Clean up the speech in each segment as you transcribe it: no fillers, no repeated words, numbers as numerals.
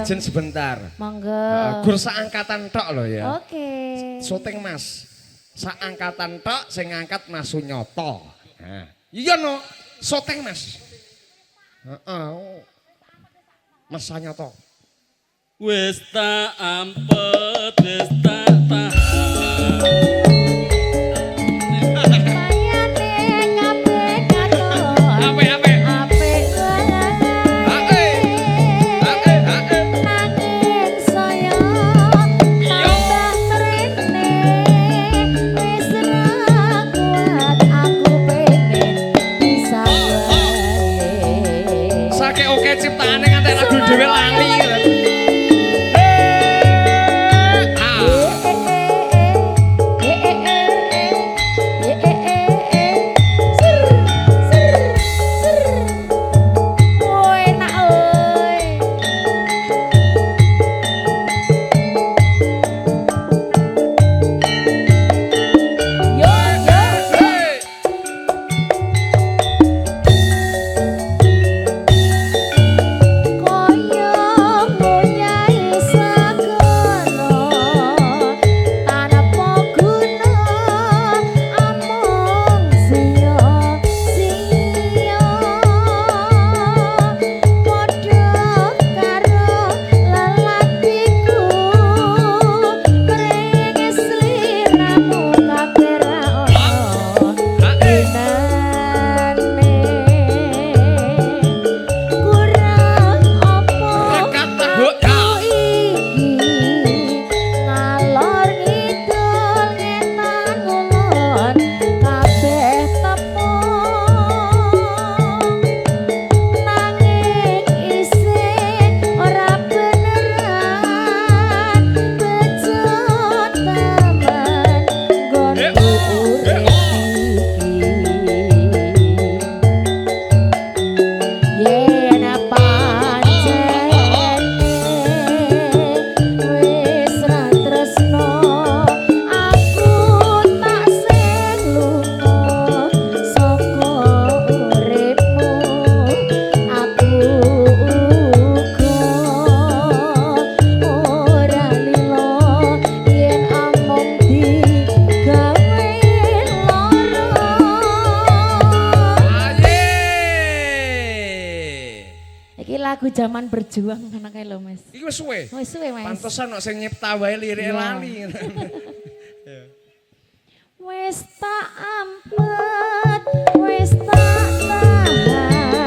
izin sebentar. Monggo. Gur saangkatan tok lho ya. Oke. Syuting Mas. Saangkatan tok sing ngangkat Mas Sunyoto. Nah, iya no, syuting Mas. Heeh. Mas Sunyoto. Wis tak ampet, wis tak tahan. Ciptaane nganti lagu dhewe lali. Lagu zaman berjuang ngono kae lho Mas. Iki wis suwe. Wis suwe Mas. Pantesan kok sing nyipta wae lirike lali. Wis tak ampet, wis tak tahan.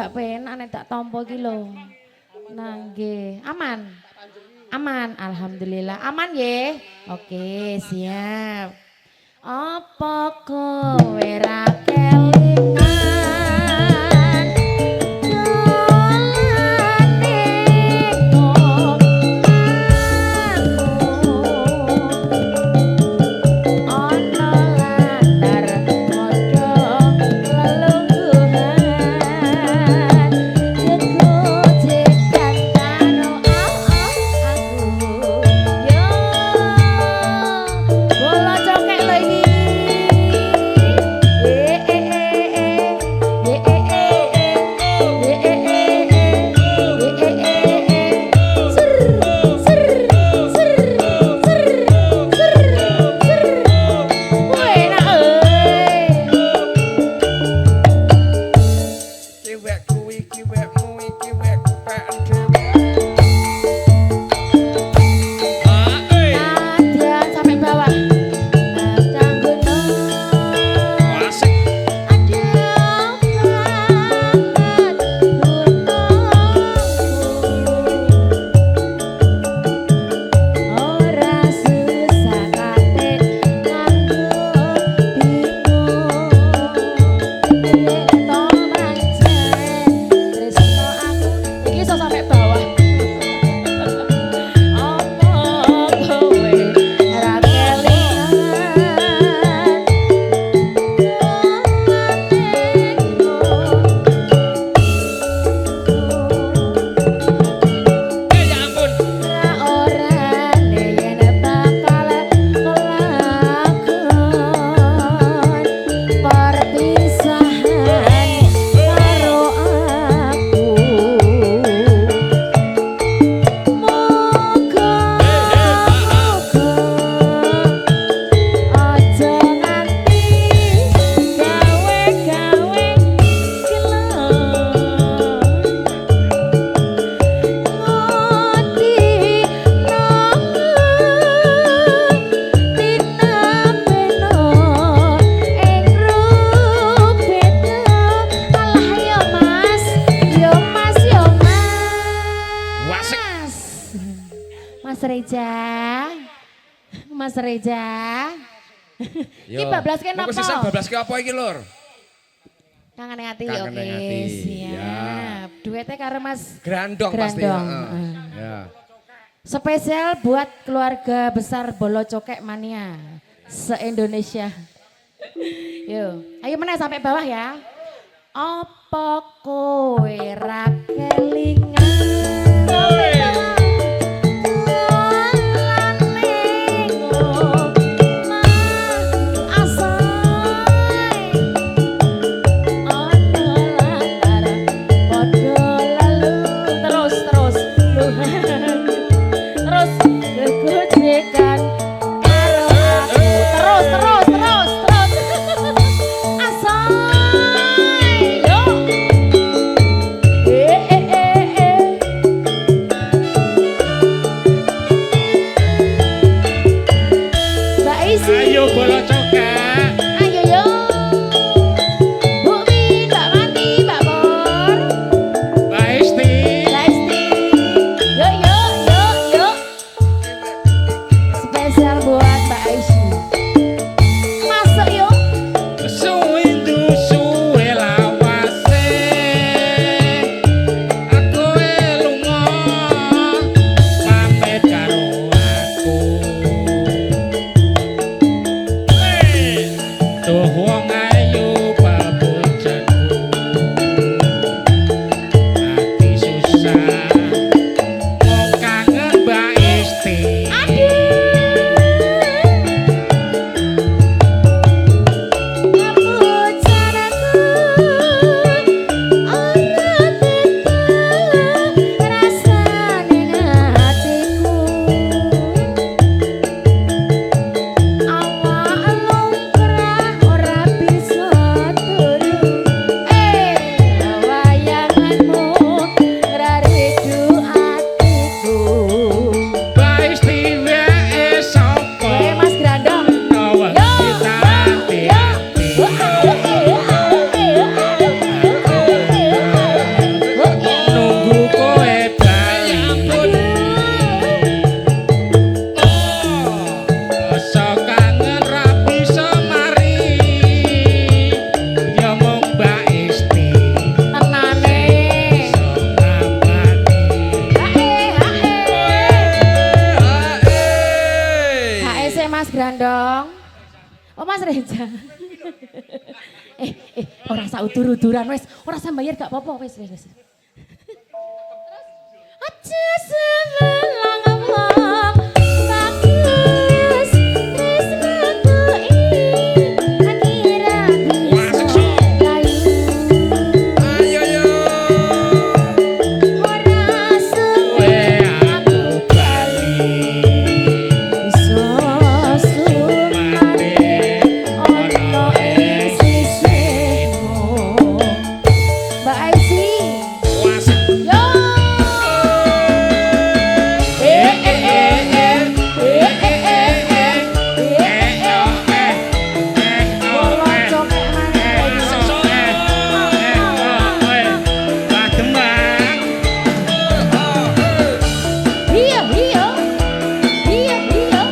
gak penak nek tak tampa iki lho. Nangge, aman. Aman, alhamdulillah. Aman nggih? Oke, siap. Apa kowe ra kelingan Mas Reja. Iki bablas ke napa? Monggo sisa bablas ke apa iki, Lur? Kangen ati Kangen oke. Ati. Siap. Duete karo Mas Grandong pasti. Grandong. Ya. Spesial buat keluarga besar Bolo Cokek Mania se-Indonesia. Yo, ayo meneh sampai bawah ya. Apa kowe ra kelingan? Ayo bola cokek. Ayo yo. Bu Min, Mbak Mati, Mbak Bor. Mbak Esti. Mbak Esti. Yuk yuk yuk yuk. Spesial buat Mbak Aisyah. Masuk yuk. Suwindu suwe lawase. Aku lunga pamit karo aku. Tuh wong ayu pabujanku. Ati susah. Wong kangen Mbak Esti. Awak lumrah ora bisa Reja. Ora sak udur-uduran wis, ora sambayar gak apa-apa wis. Aja sebelang-belang bagus tresnaku akira bisa layu Ayo yo. ora suwe aku bali bisa sumane ono ing sisihmu Mbak Aisy yo Iya, iya. Iya, iya.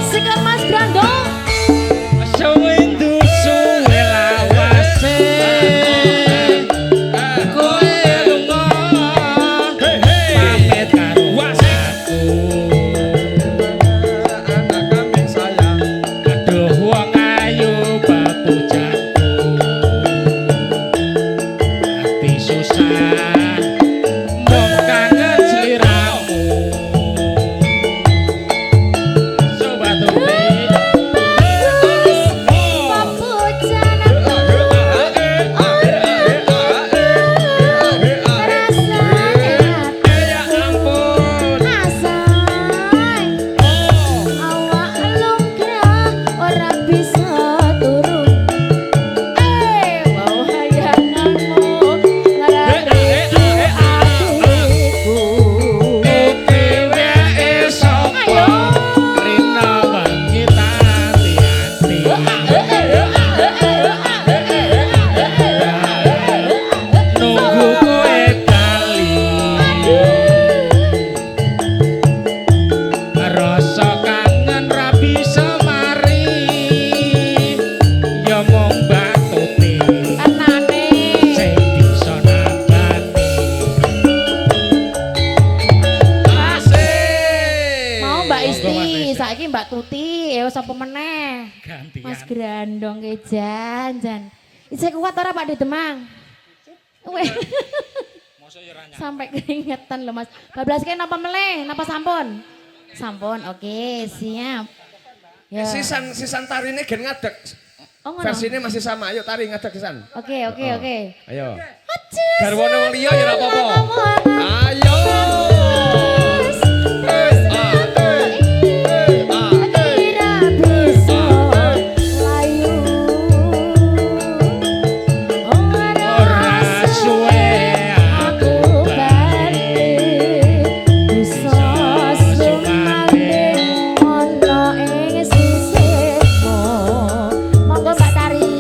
Sikap Mas Grandong. Anak kambing sayang. Susah mong kangen sliramu sobat tuli Papujan aku. Rasane Ya ampun. asai. Awak lungkrah ora bisa turun. Mau hayanganmu ngarani hatiku. dhewe esok Ayo. rina wengi hati-hati nunggu kowe bali rasa kangen ra bisa mari ya mung batuti Anane. sing bisa nambani Asik. Mau Mbak Monggo, Mas Isti, Isti. saiki Mbak Tuti, ya sapa meneh? gantian Mas Grandong ke jan. Isih kuat ora Pak di Demang? Weh, mosok ya ra nyampe. sampai keringetan loh Mas. Bablaske napa meleh? Napa sampun? Sampun, oke, siap. Ya. Sisan tarine gen ngadeg. Oh ngono. Versinya masih sama. Ayo tari ngadeg sisan. Oke, oke, oke. Ayo. Aja Garwane wong liya ya ora apa-apa. sebelang-belang Ayo. akira bisa layu. Ora suwe aku bali bisa sumane ono ing sisihmu. Monggo Mbak Tari.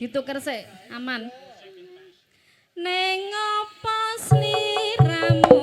dituker sik, aman. Ning apa sliramu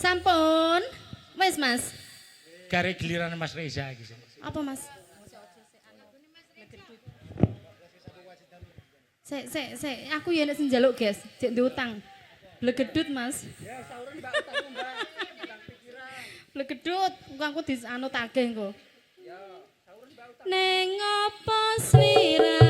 Sampun. Wes, Mas. Gare giliran Mas Reza iki. Apa, Mas? Sik, aku ya nek sing njaluk, guys. Cek diutang. Blegedut, Mas. Ya, saurun Mbak utangmu, Mbak. Blegedut, aku anu tagih engko. Ya, saurun Mbak utang. Ning apa slira